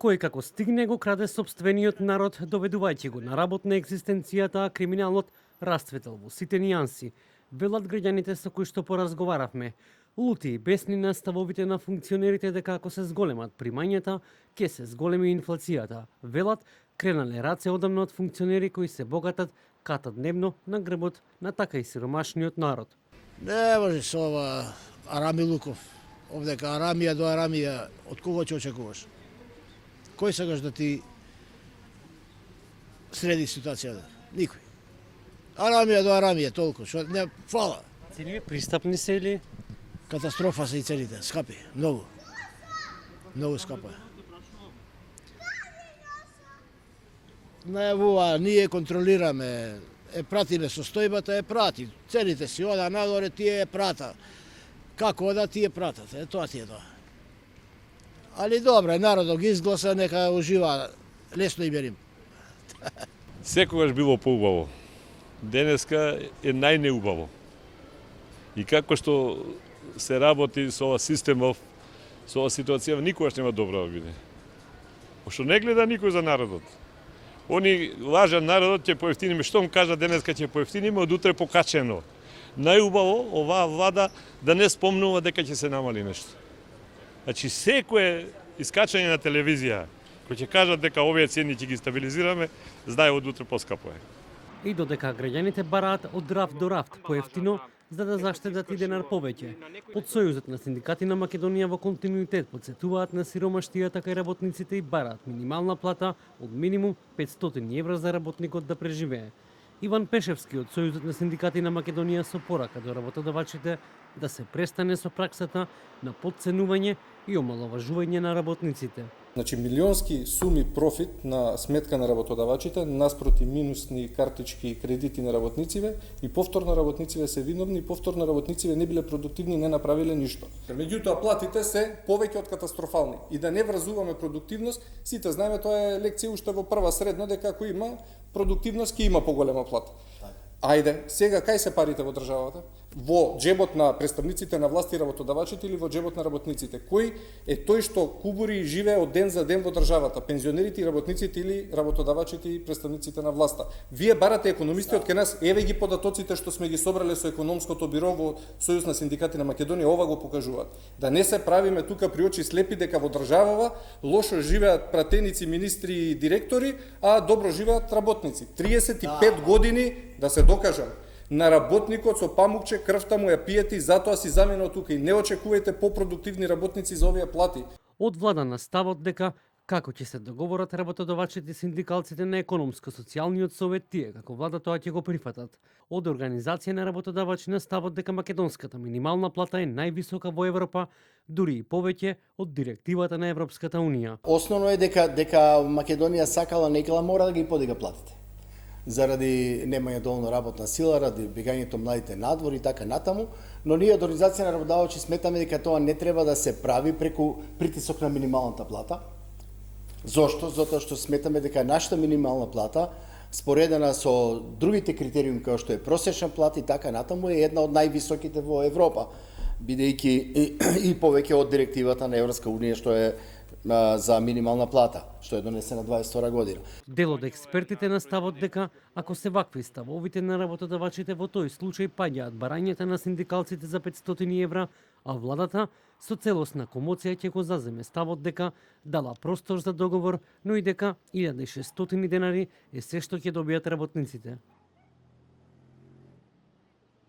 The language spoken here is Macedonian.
Кој како стигне го краде сопствениот народ, доведувајќи го на работна екзистенцијата, а криминалот расцветал во сите нијанси, велат граѓаните со кои што поразговаравме. Лути и бесни на ставовите на функционерите дека ако се зголемат примањата, ќе се зголеми инфлацијата. Велат, кренале раце одамна од функционери кои се богатат катадневно на грбот на така и сиромашниот народ. Не може со ова Арами Луков. Овдека Арамија до Арамија, од кого ќе очекуваш? Кој сакаш да ти среди ситуацијата? Никој. Арамија до Арамија, толку. Шо не фала. Цените пристапни се или? Катастрофа се и цените, скапи, многу. Многу скапа. Најавува, ние контролираме, пратиме состојбата, прати. Цените си ода надоре, тие прата. Како ода, тие пратат. Тоа ти е тоа. Али добре, народот ги изгласа, нека ужива, лесно и берим. Секогаш било поубаво. Денеска е најнеубаво. И како што се работи со ова системов, со ова ситуација, никогаш нема добро да биде. Пошто не гледа никој за народот. Они лажат народот, ќе поевтиниме, штом кажа денеска ќе поевтиниме, од утре покачено. Најубаво оваа влада да не спомнува дека ќе се намали нешто. Значи секое искачање на телевизија, кој ќе кажат дека овие цени ќе ги стабилизираме, знае од утре поскапо е. И додека граѓаните бараат од рафт до рафт поевтино, за да заштедат и денар повеќе. Под Сојузот на синдикати на Македонија во континуитет подсетуваат на сиромаштијата кај работниците и бараат минимална плата од минимум 500 евра за работникот да преживее. Иван Пешевски од Сојузот на синдикати на Македонија со порака до работодавачите да се престане со праксата на подценување и омаловажување на работниците. Значи милионски суми профит на сметка на работодавачите наспроти минусни картички и кредити на работниците и повторно работниците се виновни и повторно работниците не биле продуктивни и не направиле ништо. Меѓутоа платите се повеќе од катастрофални и да не вразуваме продуктивност, сите знаеме тоа е лекција уште во прва средно дека ако има продуктивност ќе има поголема плата. Ајде, сега кај се парите во државата? Во џебот на представниците на власт и работодавачите или во џебот на работниците? Кој е тој што кубури и живее од ден за ден во државата? Пензионерите и работниците или работодавачите и представниците на власта? Вие барате економисти од кај нас, еве ги податоците што сме ги собрале со економското биро во Сојуз на синдикати на Македонија, ова го покажуваат. Да не се правиме тука при очи слепи дека во државава лошо живеат пратеници, министри и директори, а добро живеат работници. 35 години да се докажам. На работникот со памукче крвта му ја пиете и затоа си заменил тука и не очекувајте попродуктивни работници за овие плати. Од влада на ставот дека како ќе се договорат работодавачите и синдикалците на економско-социјалниот совет, тие како влада тоа ќе го прифатат. Од организација на работодавачи на ставот дека македонската минимална плата е највисока во Европа, дури и повеќе од директивата на Европската унија. Основно е дека Македонија сакала некала мора да ги подига платите. Заради немање доволно работна сила, ради бегањето младите надвор и така натаму, но ние од организација на работодавачи сметаме дека тоа не треба да се прави преку притисок на минималната плата. Зошто? Затоа што сметаме дека нашата минимална плата, споредена со другите критериуми како што е просечна плата и така натаму, е една од највисоките во Европа, бидејќи и повеќе од директивата на Европска унија што е за минимална плата, што е донесена 22 година. Дел од експертите на ставот дека ако се вакви ставовите на работодавачите, во тој случај паѓаат барањата на синдикалците за 500 евра, а владата со целосна комоција ќе го заземе ставот дека дала простор за договор, но и дека 1600 денари е се што ќе добијат работниците.